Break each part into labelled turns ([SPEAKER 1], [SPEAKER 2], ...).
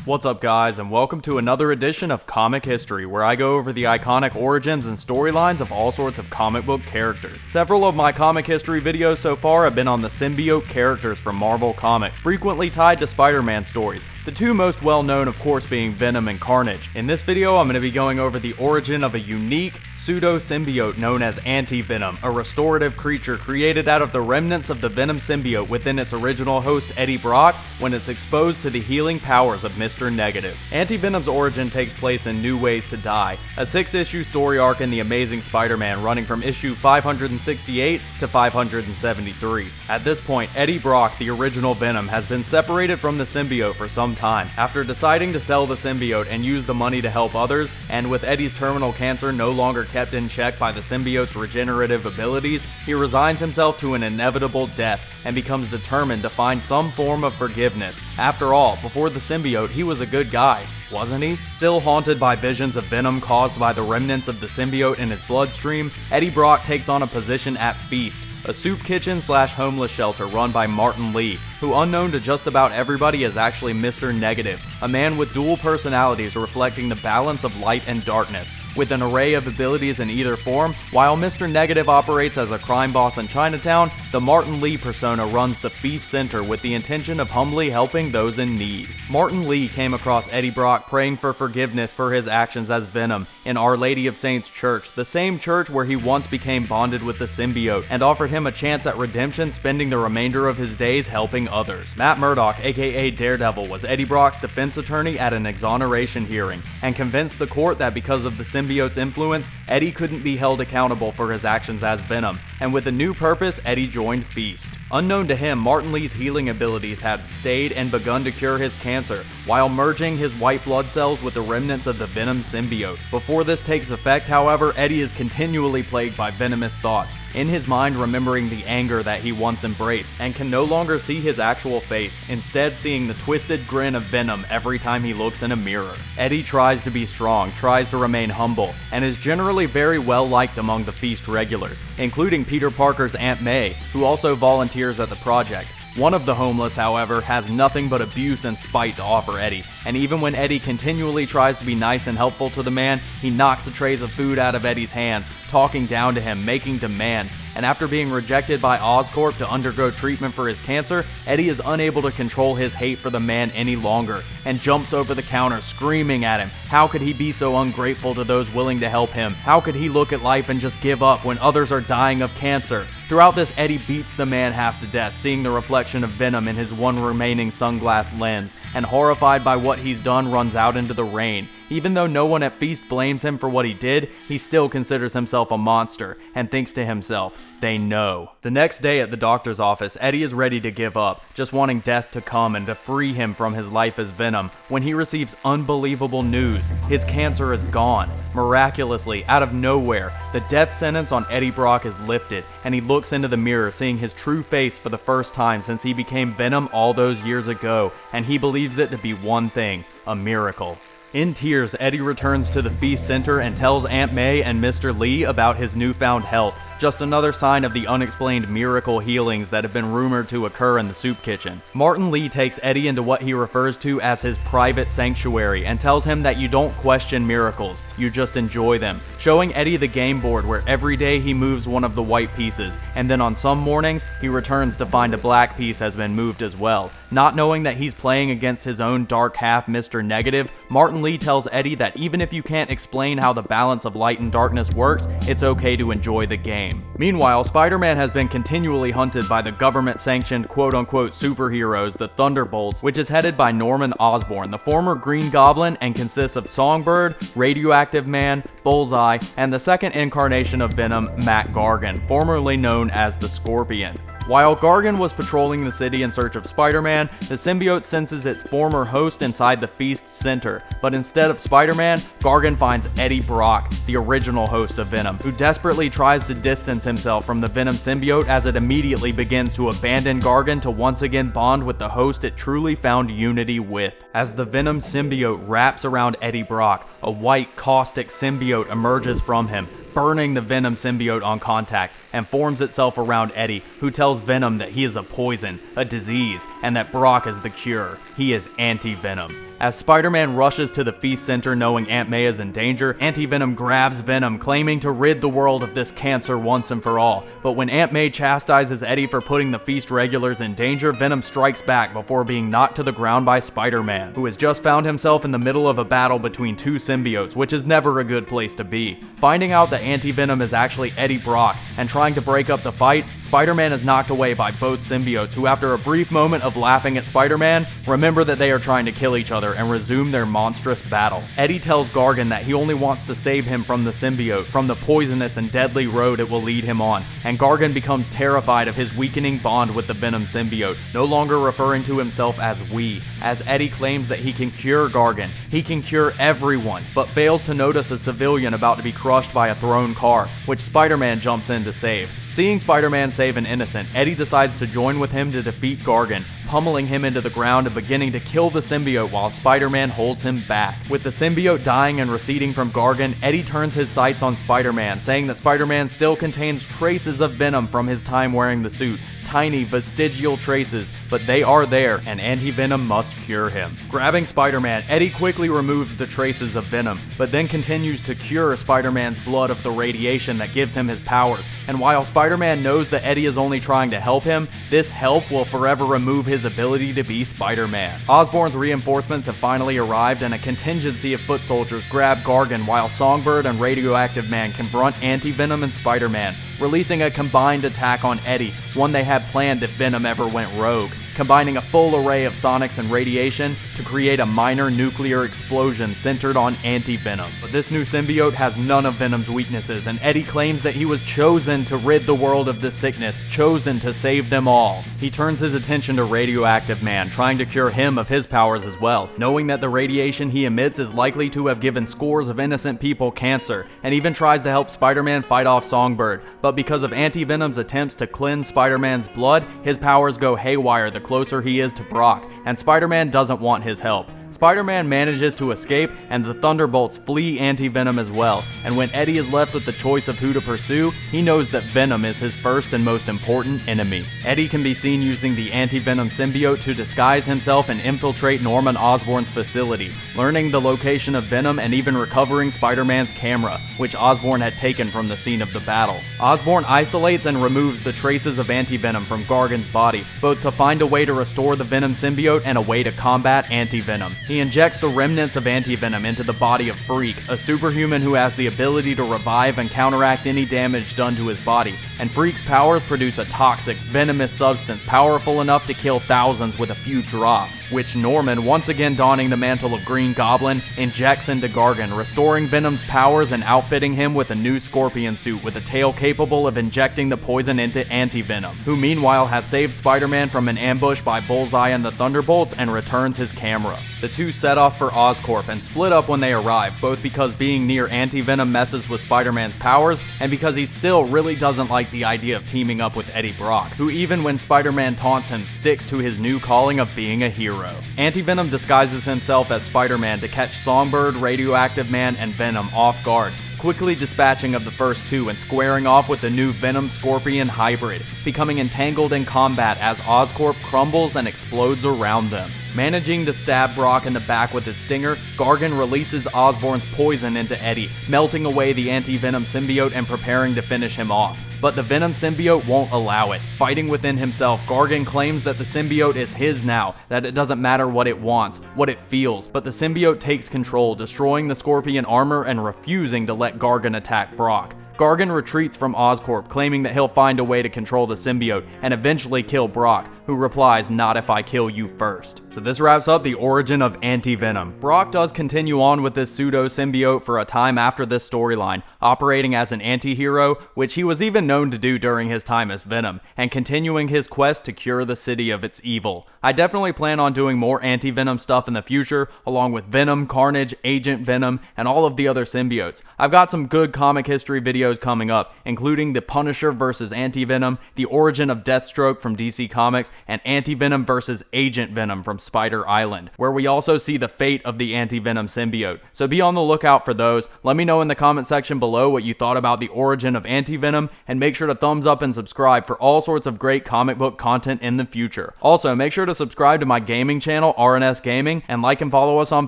[SPEAKER 1] What's up guys, and welcome to another edition of Comic History, where I go over the iconic origins and storylines of all sorts of comic book characters. Several of my comic history videos so far have been on the symbiote characters from Marvel Comics, frequently tied to Spider-Man stories, the two most well known of course being Venom and Carnage. In this video I'm going to be going over the origin of a unique pseudo-symbiote known as Anti-Venom, a restorative creature created out of the remnants of the Venom symbiote within its original host Eddie Brock when it's exposed to the healing powers of Mr. Negative. Anti-Venom's origin takes place in New Ways to Die, a 6-issue story arc in The Amazing Spider-Man running from issue 568 to 573. At this point, Eddie Brock, the original Venom, has been separated from the symbiote for some time. After deciding to sell the symbiote and use the money to help others, and with Eddie's terminal cancer no longer kept in check by the symbiote's regenerative abilities, he resigns himself to an inevitable death and becomes determined to find some form of forgiveness. After all, before the symbiote, he was a good guy, wasn't he? Still haunted by visions of venom caused by the remnants of the symbiote in his bloodstream, Eddie Brock takes on a position at Feast, a soup kitchen slash homeless shelter run by Martin Lee, who unknown to just about everybody is actually Mr. Negative, a man with dual personalities reflecting the balance of light and darkness. With an array of abilities in either form, while Mr. Negative operates as a crime boss in Chinatown, the Martin Lee persona runs the Feast Center with the intention of humbly helping those in need. Martin Lee came across Eddie Brock praying for forgiveness for his actions as Venom in Our Lady of Saints Church, the same church where he once became bonded with the symbiote, and offered him a chance at redemption, spending the remainder of his days helping others. Matt Murdock, aka Daredevil, was Eddie Brock's defense attorney at an exoneration hearing, and convinced the court that because of the symbiote's influence, Eddie couldn't be held accountable for his actions as Venom, and with a new purpose, Eddie joined Feast. Unknown to him, Martin Lee's healing abilities had stayed and begun to cure his cancer, while merging his white blood cells with the remnants of the Venom symbiote. Before this takes effect, however, Eddie is continually plagued by venomous thoughts, in his mind remembering the anger that he once embraced, and can no longer see his actual face, instead seeing the twisted grin of Venom every time he looks in a mirror. Eddie tries to be strong, tries to remain humble, and is generally very well liked among the Feast regulars, including Peter Parker's Aunt May, who also volunteers at the project. One of the homeless, however, has nothing but abuse and spite to offer Eddie, and even when Eddie continually tries to be nice and helpful to the man, he knocks the trays of food out of Eddie's hands, talking down to him, making demands, and after being rejected by Oscorp to undergo treatment for his cancer, Eddie is unable to control his hate for the man any longer, and jumps over the counter screaming at him. How could he be so ungrateful to those willing to help him? How could he look at life and just give up when others are dying of cancer? Throughout this, Eddie beats the man half to death, seeing the reflection of Venom in his one remaining sunglass lens, and horrified by what he's done runs out into the rain. Even though no one at Feast blames him for what he did, he still considers himself a monster, and thinks to himself, they know. The next day at the doctor's office, Eddie is ready to give up, just wanting death to come and to free him from his life as Venom, when he receives unbelievable news. His cancer is gone. Miraculously, out of nowhere, the death sentence on Eddie Brock is lifted, and he looks into the mirror, seeing his true face for the first time since he became Venom all those years ago, and he believes it to be one thing, a miracle. In tears, Eddie returns to the Feast Center and tells Aunt May and Mr. Lee about his newfound health, just another sign of the unexplained miracle healings that have been rumored to occur in the soup kitchen. Martin Lee takes Eddie into what he refers to as his private sanctuary and tells him that you don't question miracles, you just enjoy them, showing Eddie the game board where every day he moves one of the white pieces, and then on some mornings he returns to find a black piece has been moved as well. Not knowing that he's playing against his own dark half, Mr. Negative, Martin Lee tells Eddie that even if you can't explain how the balance of light and darkness works, it's okay to enjoy the game. Meanwhile, Spider-Man has been continually hunted by the government-sanctioned quote-unquote superheroes, the Thunderbolts, which is headed by Norman Osborn, the former Green Goblin, and consists of Songbird, Radioactive Man, Bullseye, and the second incarnation of Venom, Matt Gargan, formerly known as the Scorpion. While Gargan was patrolling the city in search of Spider-Man, the symbiote senses its former host inside the Feast Center, but instead of Spider-Man, Gargan finds Eddie Brock, the original host of Venom, who desperately tries to distance himself from the Venom symbiote as it immediately begins to abandon Gargan to once again bond with the host it truly found unity with. As the Venom symbiote wraps around Eddie Brock, a white, caustic symbiote emerges from him, burning the Venom symbiote on contact, and forms itself around Eddie, who tells Venom that he is a poison, a disease, and that Brock is the cure. He is Anti-Venom. As Spider-Man rushes to the feast center knowing Aunt May is in danger, Anti-Venom grabs Venom, claiming to rid the world of this cancer once and for all. But when Aunt May chastises Eddie for putting the feast regulars in danger, Venom strikes back before being knocked to the ground by Spider-Man, who has just found himself in the middle of a battle between two symbiotes, which is never a good place to be. Finding out that Anti-Venom is actually Eddie Brock and trying to break up the fight, Spider-Man is knocked away by both symbiotes, who after a brief moment of laughing at Spider-Man, remember that they are trying to kill each other and resume their monstrous battle. Eddie tells Gargan that he only wants to save him from the symbiote, from the poisonous and deadly road it will lead him on, and Gargan becomes terrified of his weakening bond with the Venom symbiote, no longer referring to himself as we, as Eddie claims that he can cure Gargan. He can cure everyone, but fails to notice a civilian about to be crushed by a thrown car, which Spider-Man jumps in to save. Seeing Spider-Man save an innocent, Eddie decides to join with him to defeat Gargan, pummeling him into the ground and beginning to kill the symbiote while Spider-Man holds him back. With the symbiote dying and receding from Gargan, Eddie turns his sights on Spider-Man, saying that Spider-Man still contains traces of Venom from his time wearing the suit. Tiny, vestigial traces, but they are there, and Anti-Venom must cure him. Grabbing Spider-Man, Eddie quickly removes the traces of Venom, but then continues to cure Spider-Man's blood of the radiation that gives him his powers. And while Spider-Man knows that Eddie is only trying to help him, this help will forever remove his ability to be Spider-Man. Osborn's reinforcements have finally arrived, and a contingency of foot soldiers grab Gargan while Songbird and Radioactive Man confront Anti-Venom and Spider-Man, releasing a combined attack on Eddie, one they had planned if Venom ever went rogue, combining a full array of sonics and radiation to create a minor nuclear explosion centered on Anti-Venom. But this new symbiote has none of Venom's weaknesses, and Eddie claims that he was chosen to rid the world of this sickness, chosen to save them all. He turns his attention to Radioactive Man, trying to cure him of his powers as well, knowing that the radiation he emits is likely to have given scores of innocent people cancer, and even tries to help Spider-Man fight off Songbird. But because of Anti-Venom's attempts to cleanse Spider-Man's blood, his powers go haywire the closer he is to Brock, and Spider-Man doesn't want his help. Spider-Man manages to escape, and the Thunderbolts flee Anti-Venom as well, and when Eddie is left with the choice of who to pursue, he knows that Venom is his first and most important enemy. Eddie can be seen using the Anti-Venom symbiote to disguise himself and infiltrate Norman Osborn's facility, learning the location of Venom and even recovering Spider-Man's camera, which Osborn had taken from the scene of the battle. Osborn isolates and removes the traces of Anti-Venom from Gargan's body, both to find a way to restore the Venom symbiote and a way to combat Anti-Venom. He injects the remnants of Anti-Venom into the body of Freak, a superhuman who has the ability to revive and counteract any damage done to his body, and Freak's powers produce a toxic, venomous substance powerful enough to kill thousands with a few drops, which Norman, once again donning the mantle of Green Goblin, injects into Gargan, restoring Venom's powers and outfitting him with a new Scorpion suit with a tail capable of injecting the poison into Anti-Venom, who meanwhile has saved Spider-Man from an ambush by Bullseye and the Thunderbolts and returns his camera. The two set off for Oscorp and split up when they arrive, both because being near Anti-Venom messes with Spider-Man's powers, and because he still really doesn't like the idea of teaming up with Eddie Brock, who even when Spider-Man taunts him sticks to his new calling of being a hero. Anti-Venom disguises himself as Spider-Man to catch Songbird, Radioactive Man, and Venom off guard, quickly dispatching of the first two and squaring off with the new Venom-Scorpion hybrid, becoming entangled in combat as Oscorp crumbles and explodes around them. Managing to stab Brock in the back with his stinger, Gargan releases Osborn's poison into Eddie, melting away the Anti-Venom symbiote and preparing to finish him off. But the Venom symbiote won't allow it. Fighting within himself, Gargan claims that the symbiote is his now, that it doesn't matter what it wants, what it feels, but the symbiote takes control, destroying the Scorpion armor and refusing to let Gargan attack Brock. Gargan retreats from Oscorp, claiming that he'll find a way to control the symbiote and eventually kill Brock, who replies, "Not if I kill you first." So this wraps up the origin of Anti-Venom. Brock does continue on with this pseudo-symbiote for a time after this storyline, operating as an anti-hero, which he was even known to do during his time as Venom, and continuing his quest to cure the city of its evil. I definitely plan on doing more Anti-Venom stuff in the future, along with Venom, Carnage, Agent Venom, and all of the other symbiotes. I've got some good comic history videos videos coming up, including the Punisher vs. Anti-Venom, the origin of Deathstroke from DC Comics, and Anti-Venom vs. Agent Venom from Spider Island, where we also see the fate of the Anti-Venom symbiote. So be on the lookout for those. Let me know in the comment section below what you thought about the origin of Anti-Venom, and make sure to thumbs up and subscribe for all sorts of great comic book content in the future. Also, make sure to subscribe to my gaming channel, RNS Gaming, and like and follow us on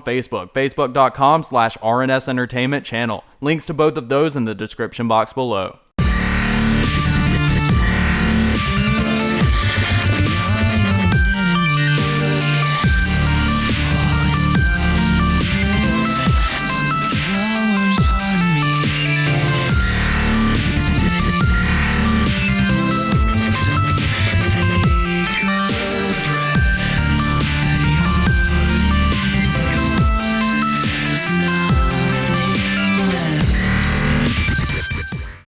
[SPEAKER 1] Facebook, facebook.com/RNS Entertainment channel. Links to both of those in the description box below.